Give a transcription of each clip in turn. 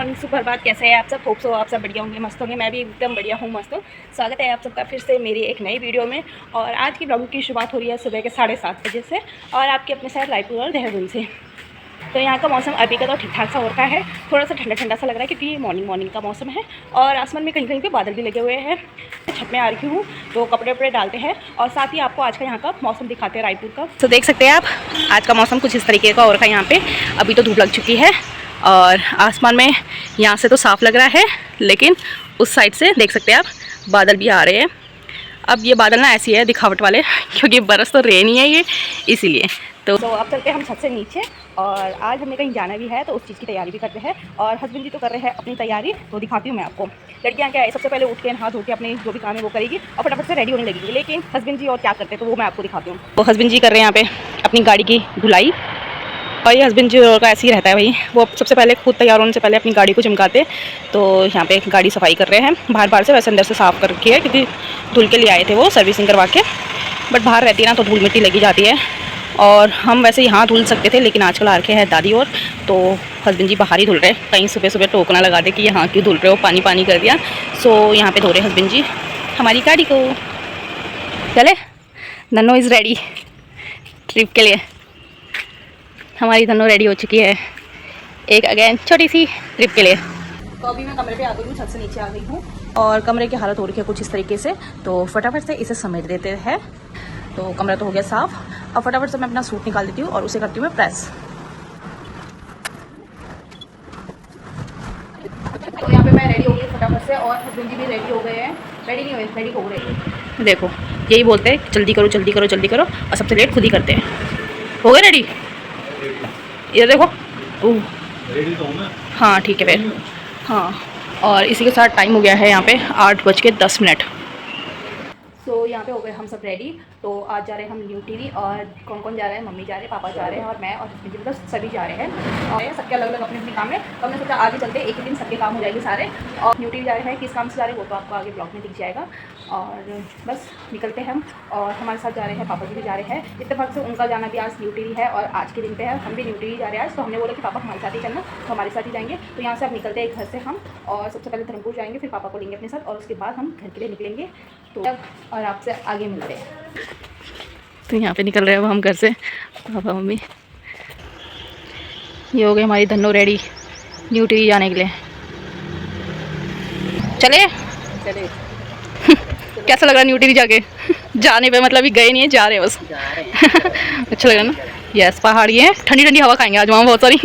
Morning, सुप्रभात। कैसे हैं आप सब? होप सो आप सब बढ़िया होंगे, मस्त होंगे। मैं भी एकदम बढ़िया हूँ, मस्त हूँ। स्वागत है आप सबका फिर से मेरी एक नई वीडियो में। और आज की ब्लॉगिंग की शुरुआत हो रही है सुबह के 7:30 बजे से, और आपके अपने शहर रायपुर और देहरादून से। तो यहाँ का मौसम अभी का तो ठीक ठाक सा हो रखा है, थोड़ा सा ठंडा ठंडा सा लग रहा है क्योंकि ये मॉर्निंग का मौसम है। और आसमान में कहीं कहीं पे बादल भी लगे हुए हैं। छत में आ रही हूँ तो कपड़े वपड़े डालते हैं, और साथ ही आपको आज का यहाँ का मौसम दिखाते हैं रायपुर का। तो देख सकते हैं आप, आज का मौसम कुछ इस तरीके का हो रखा है यहाँ पे। अभी तो धूप लग चुकी है और आसमान में यहाँ से तो साफ़ लग रहा है, लेकिन उस साइड से देख सकते हैं आप बादल भी आ रहे हैं। अब ये बादल ना ऐसी है दिखावट वाले, क्योंकि बरस तो रहे नहीं है ये, इसीलिए। तो अब चलते हैं हम छत से नीचे, और आज हमें कहीं जाना भी है तो उस चीज़ की तैयारी भी करते हैं। और हस्बैंड जी तो कर रहे हैं अपनी तैयारी, तो दिखाती हूँ मैं आपको। लड़कियाँ क्या है, सबसे पहले उठ के नहा धो के अपने जो भी काम है वो करेगी और फटाफट से रेडी होने लगेगी। लेकिन हस्बैंड जी और क्या करते हैं तो वो मैं आपको दिखाती हूँ। तो हस्बैंड जी कर रहे हैं यहाँ पे अपनी गाड़ी की धुलाई, और ये हस्बैंड जी का ऐसे ही रहता है भाई। वो सबसे पहले खुद तैयार होने से पहले अपनी गाड़ी को चमकाते। तो यहाँ पे गाड़ी सफाई कर रहे हैं बाहर से, वैसे अंदर से साफ़ कर रखी है क्योंकि धुल के लिए आए थे वो सर्विसिंग करवा के। बट बाहर रहती है ना तो धूल मिट्टी लगी जाती है, और हम वैसे यहाँ धुल सकते थे, लेकिन आजकल आ रखे हैं दादी और, तो हस्बैंड जी बाहर ही धुल रहे। कहीं सुबह सुबह टोकना लगा दे कि यहाँ क्यों धुल रहे हो, पानी पानी कर दिया। सो यहाँ पे धो रहे हस्बैंड जी हमारी गाड़ी को। चले, नन्नो इज़ रेडी ट्रिप के लिए। हमारी धनो रेडी हो चुकी है एक अगेन छोटी सी ट्रिप के लिए। तो अभी मैं कमरे पे आ गई हूँ, छत से नीचे आ गई हूँ, और कमरे की हालत हो रही है कुछ इस तरीके से। तो फटाफट से इसे समेट देते हैं। तो कमरा तो हो गया साफ़। अब फटाफट से मैं अपना सूट निकाल देती हूँ और उसे करती हूँ मैं प्रेस। तो यहाँ पे मैं रेडी हो गई फटाफट से, और हस्बैंड जी भी रेडी हो गए हैं। रेडी नहीं हुए, रेडी हो रहे हैं। देखो यही बोलते हैं जल्दी करो जल्दी करो जल्दी करो, और सबसे लेट खुद ही करते हैं। हो गए रेडी? ये देखो, रेडी तो हूं मैं। हाँ ठीक है फिर। हाँ, और इसी के साथ टाइम हो गया है यहाँ पे 8:10। सो यहाँ पे हो गए हम सब रेडी। तो आज जा रहे हैं हम न्यू टीवी, और कौन कौन जा रहे हैं? मम्मी जा रहे हैं, पापा जा रहे हैं, और मैं और हस्बैंड जी, मतलब सभी जा रहे हैं। और सबके अलग अलग अपने अपने काम है। तो हमने सोचा आगे चलते एक ही दिन सबके काम हो जाएंगे सारे। और न्यू टीवी जा रहे हैं, किस काम से जा रहे हैं वो तो आपको आगे ब्लॉग में दिख जाएगा। और बस निकलते हैं हम, और हमारे साथ जा रहे हैं पापा जी भी जा रहे हैं। इत्तेफाक से उनका जाना भी आज न्यू टीवी है, और आज के दिन पे है। हम भी न्यू टीवी जा रहे हैं आज। तो हमने बोला कि पापा हमारे साथ ही चलना, तो हमारे साथ ही जाएंगे। तो यहाँ से अब निकलते हैं घर से हम, और सबसे पहले धर्मपुर जाएंगे, फिर पापा को लेंगे अपने साथ, और उसके बाद हम घर के लिए निकलेंगे। तो और आपसे आगे मिलते हैं। तो यहाँ पे निकल रहे हैं अब हम घर से, पापा मम्मी। ये हो गई हमारी धन्नो रेडी न्यू टीवी जाने के लिए। चले चले। कैसा लग रहा है न्यू टीवी जाके? जाने पे मतलब ही गए नहीं है, जा रहे हैं बस। अच्छा लग रहा ना? यस, पहाड़ी है, ठंडी ठंडी हवा खाएंगे आज वहाँ बहुत सारी।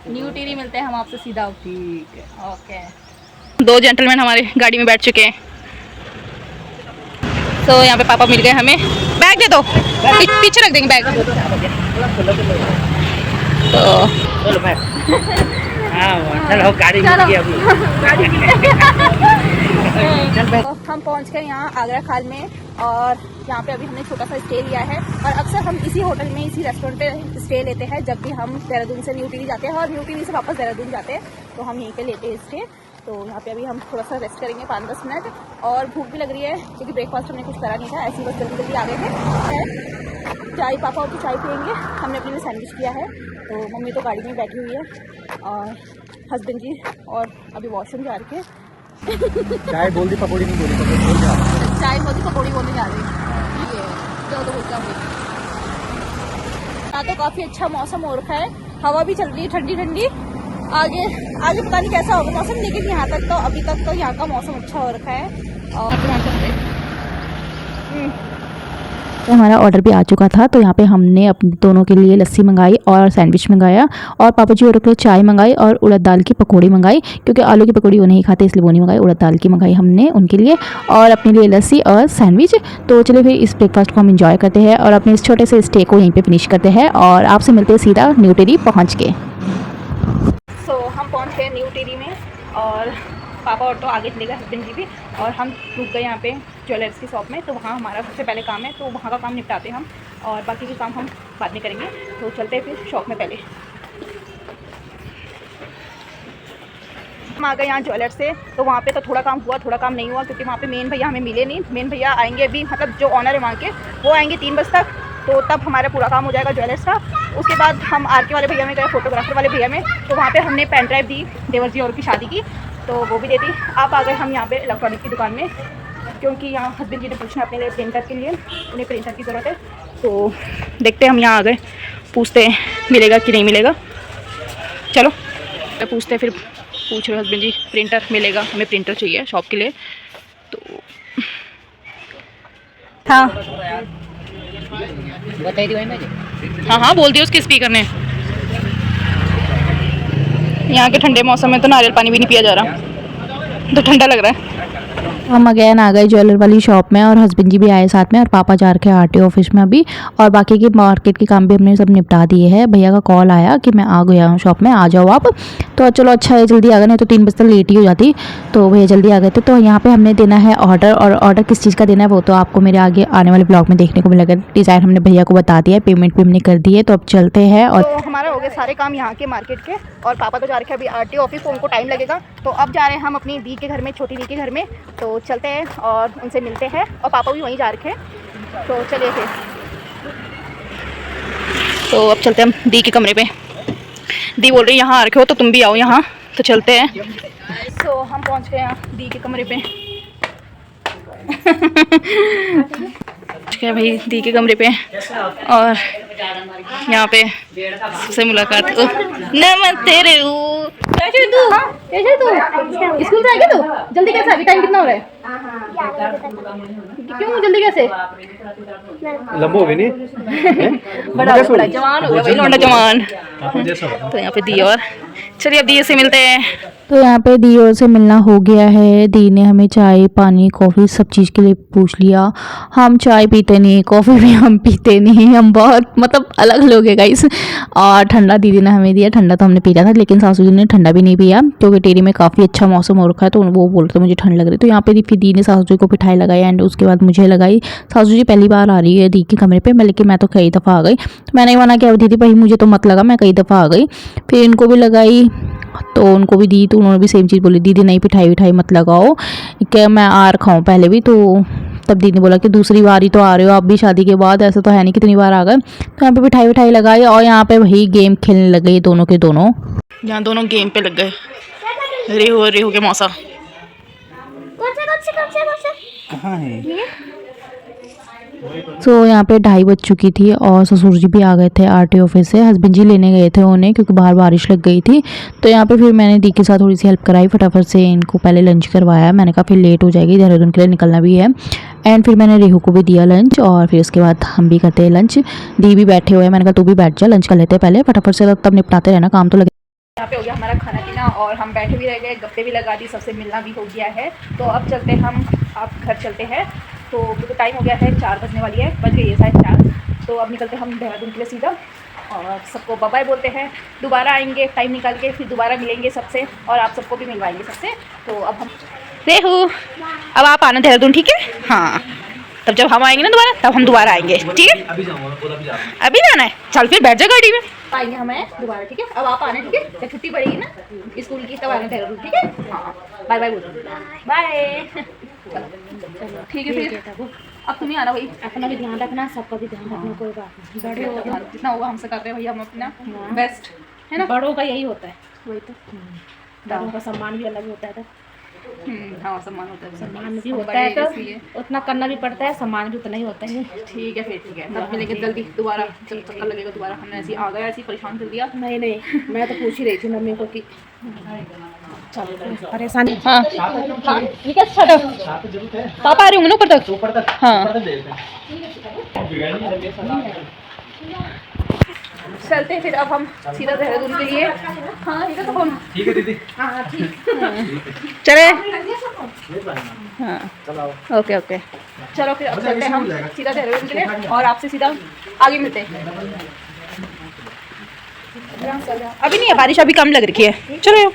न्यू टीवी मिलते हैं हम आपसे सीधा। ठीक है, ओके। 2 जेंटलमैन हमारे गाड़ी में बैठ चुके हैं। तो यहाँ पे पापा मिल गए हमें। बैग दे दो, पीछे रख देंगे बैग। तो चलो गाड़ी मिल गई अभी। तो हम पहुँच गए यहाँ आगरा खाल में, और यहाँ पे अभी हमने छोटा सा स्टे लिया है। और अक्सर हम इसी होटल में, इसी रेस्टोरेंट पे स्टे लेते हैं जब भी हम देहरादून से न्यू टीवी जाते हैं, और न्यू टीवी से वापस देहरादून जाते हैं, तो हम यहीं पे लेते हैं स्टे। तो यहाँ पे अभी हम थोड़ा सा रेस्ट करेंगे 5-10 मिनट, और भूख भी लग रही है क्योंकि ब्रेकफास्ट हमने कुछ करा नहीं था, ऐसी बस जल्दी जल्दी आ गए थे। चाय, पापा और चाय पियेंगे, हमने अपने लिए सैंडविच किया है। तो मम्मी तो गाड़ी में बैठी हुई है, और हस्बैंड जी और अभी वॉशरूम जा रहे हैं। चाय बोल दी, पकौड़ी नहीं बोली, चाय बोल दी, पकौड़ी बोलने जा रही है। यहाँ तो काफ़ी अच्छा मौसम हो रखा है, हवा भी चल रही है ठंडी ठंडी। आगे पता नहीं कैसा होगा मौसम, लेकिन यहाँ तक तो अभी तक तो यहाँ का मौसम अच्छा हो रखा है। और तो हमारा ऑर्डर भी आ चुका था। तो यहाँ पे हमने अपने दोनों के लिए लस्सी मंगाई और सैंडविच मंगाया, और पापा जी और के लिए चाय मंगाई, और उड़द दाल की पकौड़ी मंगाई, क्योंकि आलू की पकौड़ी वो नहीं खाते इसलिए वो नहीं मंगाई, उड़द दाल की मंगाई हमने उनके लिए, और अपने लिए लस्सी और सैंडविच। तो चलिए फिर इस ब्रेकफास्ट को हम इंजॉय करते हैं, और अपने इस छोटे से स्टे को यहीं पर फिनिश करते हैं, और आपसे मिलते हैं सीधा न्यू टीवी पहुँच के। सो हम पहुँच गए न्यू टीवी में, और पापा और तो आगे चले गए, हस्बैंड जी भी, और हम रुक गए यहाँ पे ज्वेलर्स की शॉप में। तो वहाँ हमारा सबसे पहले काम है, तो वहाँ का काम निपटाते हैं हम, और बाकी के काम हम बाद में करेंगे। तो चलते हैं फिर शॉप में। पहले हम आ गए यहाँ ज्वेलर्स से। तो वहाँ पे तो थोड़ा काम हुआ, थोड़ा काम नहीं हुआ, क्योंकि वहाँ पे मेन भैया हमें मिले नहीं। मेन भैया आएंगे अभी, मतलब जो ऑनर है वहाँ के, वो आएंगे 3 बजे तक, तो तब हमारा पूरा काम हो जाएगा ज्वेलर्स का। उसके बाद हम आरके वाले भैया में गए, फोटोग्राफर वाले भैया में, तो वहाँ पे हमने पेन ड्राइव दी देवर जी और की शादी की, तो वो भी दे दी। आप आ गए हम यहाँ पे इलेक्ट्रॉनिक की दुकान में, क्योंकि यहाँ हस्बैंड जी ने पूछना अपने लिए प्रिंटर के लिए, उन्हें प्रिंटर की ज़रूरत है। तो देखते हैं, हम यहाँ आ गए, पूछते हैं मिलेगा कि नहीं मिलेगा। चलो पूछते हैं, फिर पूछ रहे हस्बैंड जी प्रिंटर मिलेगा, हमें प्रिंटर चाहिए शॉप के लिए। तो हाँ बताई दी ना। हाँ हाँ बोल दिया उसके स्पीकर ने। यहाँ के ठंडे मौसम में तो नारियल पानी भी नहीं पिया जा रहा, तो ठंडा लग रहा है। हम अगेन आ गए ज्वेलर वाली शॉप में और हस्बैंड जी भी आए साथ में और पापा जा रखे आरटीओ ऑफिस में अभी, और बाकी के मार्केट के काम भी हमने सब निपटा दिए हैं। भैया का कॉल आया कि मैं आ गया हूँ शॉप में, आ जाओ आप। तो चलो अच्छा है, जल्दी आ गए, नहीं तो 3 बजे तक लेट ही हो जाती। तो भैया जल्दी आ गए थे। तो यहाँ पे हमने देना है ऑर्डर, और ऑर्डर किस चीज़ का देना है वो तो आपको मेरे आगे आने वाले ब्लॉग में देखने को मिलेगा। डिज़ाइन हमने भैया को बता दिया है, पेमेंट भी हमने कर दी है। तो अब चलते हैं। और तो हमारा हो गया सारे काम यहाँ के मार्केट के, और पापा तो जा रखे हैं अभी आरटीओ ऑफिस, तो उनको टाइम लगेगा। तो अब जा रहे हैं हम अपनी दी के घर में, छोटी दी के घर में। तो चलते हैं और उनसे मिलते हैं, और पापा भी वहीं जा रखे हैं। तो चलिए फिर। तो अब चलते हैं हम दी के कमरे पे। दी बोल रही यहाँ आ रखे हो तो तुम भी आओ यहाँ, तो चलते हैं। तो हम पहुँच गए यहाँ दी के कमरे पे। क्या भाई दी के कमरे पे, और यहाँ पे से मुलाकात। नमस्ते रे, कैसे तू स्कूल से आ गया? तू जल्दी कैसे? अभी टाइम कितना हो रहा है? क्यों जल्दी कैसे? लंबो हो गई नहीं बड़ा जवान हो गया भाई, लौंडा जवान। तो यहाँ पे दी, और चलिए अब दी से मिलते हैं। तो यहाँ पे दी और से मिलना हो गया है। दी ने हमें चाय पानी कॉफ़ी सब चीज़ के लिए पूछ लिया। हम चाय पीते नहीं, कॉफ़ी भी हम पीते नहीं, हम बहुत मतलब अलग लोग हैं गाइस। और ठंडा दीदी ने हमें दिया, ठंडा तो हमने पिया था, लेकिन सासू जी ने ठंडा भी नहीं पिया, क्योंकि टेरी में काफ़ी अच्छा मौसम हो रखा है। तो वो बोलते मुझे ठंड लग रही। तो यहाँ पे फिर दी ने सासू जी को मिठाई लगाई, एंड उसके बाद मुझे लगाई। सासू जी पहली बार आ रही है दी के कमरे पर, लेकिन मैं तो कई दफ़ा आ गई। तो मैंने ही मना किया, दीदी भाई मुझे तो मत लगा, मैं कई दफ़ा आ गई। फिर इनको भी लगाई, तो उनको भी दी, तो उन्होंने भी सेम चीज़ बोली, दीदी नहीं पिठाई विठाई मत लगाओ, क्या मैं आ रखा हूँ पहले भी। तो तब दीदी ने बोला कि दूसरी बार ही तो आ रहे हो आप भी शादी के बाद, ऐसा तो है नहीं कितनी बार आ गए। तो यहाँ पे मिठाई विठाई लगाई, और यहाँ पे वही गेम खेलने लग गए दोनों के दोनों। यहाँ दोनों गेम पे लग गए, रेहू के मौसा। कहाँ है? तो यहाँ पे 2:30 बज चुकी थी, और ससुर जी भी आ गए थे आरटीओ ऑफिस से। हस्बैंड जी लेने गए थे उन्हें, क्योंकि बाहर बारिश लग गई थी। तो यहाँ पे फिर मैंने दी के साथ थोड़ी सी हेल्प कराई, फटाफट से इनको पहले लंच करवाया। मैंने कहा फिर लेट हो जाएगी, देहरादून के लिए निकलना भी है। एंड फिर मैंने रेहू को भी दिया लंच, और फिर उसके बाद हम भी करते हैं लंच। दी भी बैठे हुए हैं, मैंने कहा तू भी बैठ जा, लंच कर लेते हैं पहले, फटाफट से तब निपटाते रहना, काम तो लगे। यहाँ पे हो गया हमारा खाना पीना, और हम बैठे भी रह गए, गप्पे भी लगा दी, सबसे मिलना भी हो गया है। तो अब चलते हैं हम, आप घर चलते हैं। तो क्योंकि टाइम हो गया है, 4 बजने वाली है, बज गई है 4:30। तो अब निकलते हैं हम देहरादून के लिए सीधा, और सबको बाय बाय बोलते हैं। दोबारा आएंगे टाइम निकाल के, फिर दोबारा मिलेंगे सबसे, और आप सबको भी मिलवाएंगे सबसे। तो अब हम रेहू, अब आप आना देहरादून, ठीक है? हाँ, तब जब हम आएंगे ना दोबारा, तब हम दोबारा आएंगे, ठीक है? अभी जाना है, चल फिर बैठ जा गाड़ी में, आएंगे हम दोबारा, ठीक है? अब आप आना, ठीक है? जब छुट्टी पड़ेगी ना स्कूल की, तब आना देहरादून, ठीक है? हाँ, बाय बाय बोल, बाय। ठीक है फिर, अब तुम ही आना भाई, अपना भी ध्यान रखना, सबका भी ध्यान रखना, कोई बात नहीं। बड़े हो, जितना होगा हमसे कर रहे हैं भैया, हम अपना बेस्ट है ना। बड़ों का यही होता है, वही तो, बड़ों का सम्मान भी अलग होता है। तो हाँ सम्मान होता है, सम्मान भी होता है, तो उतना करना भी पड़ता है, सम्मान भी उतना ही होता है। ठीक है फिर, ठीक है, तब मिलेंगे जल्दी दोबारा, जब चक्कर लगेगा दोबारा। हमने ऐसे आ गया, ऐसे परेशान कर दिया। नहीं नहीं, मैं तो पूछ ही रही थी मम्मी को कि चलो परेशानी। हाँ हाँ ठीक है, छोड़ो, पापा आ रहे होंगे ना ऊपर तक। हाँ चलते हैं फिर, अब हम सीधा देहरादून के लिए। हाँ ठीक है, तो हम ठीक है दीदी। हाँ ठीक, चले। हाँ ओके ओके, चलो फिर अब चलते हैं हम सीधा देहरादून के लिए, और आपसे सीधा आगे मिलते हैं। अभी नहीं है बारिश, अभी कम लग रही है, चलो।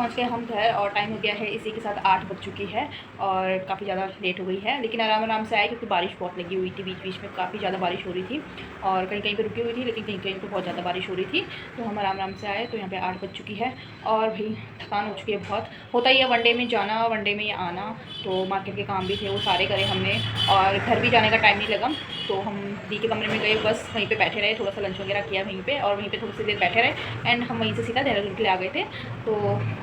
पहुंच गए हम घर और टाइम हो गया है इसी के साथ 8 बज चुकी है और काफ़ी ज़्यादा लेट हो गई है, लेकिन आराम आराम से आए क्योंकि बारिश बहुत लगी हुई थी। बीच बीच में काफ़ी ज़्यादा बारिश हो रही थी और कहीं कहीं पर रुकी हुई थी, लेकिन कहीं कहीं पर बहुत ज़्यादा बारिश हो रही थी। तो हम आराम आराम से आए तो यहाँ पे 8 बज चुकी है और भाई थकान हो चुकी है बहुत। होता ही है वनडे में जाना, वनडे में आना, तो मार्केट के काम भी थे वो सारे करे हमने और घर भी जाने का टाइम नहीं लगा। तो हम दी के कमरे में गए, बस वहीं पे बैठे रहे, थोड़ा सा लंच वगैरह किया वहीं पे और वहीं पे थोड़ी सी देर बैठे रहे एंड हम वहीं से सीधा देहरादून के लिए आ गए थे। तो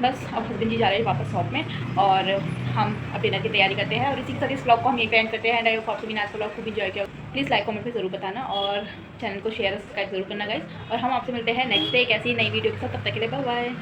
बस अब हस्बैंड जी जा रहे हैं वापस शॉप में और हम अब डिनर की तैयारी करते हैं और इसी के साथ इस ब्लॉग को हम यहीं पे एंड करते हैं। एंड आई होप आपको भी आज ब्लॉग खूब इंजॉय किया। प्लीज़ लाइक कमेंट में ज़रूर बताना और चैनल को शेयर और सब्सक्राइब जरूर करना गाइस। और हम आपसे मिलते हैं नेक्स्ट डे एक ऐसी नई वीडियो के साथ, तब तक के लिए बाय बाय।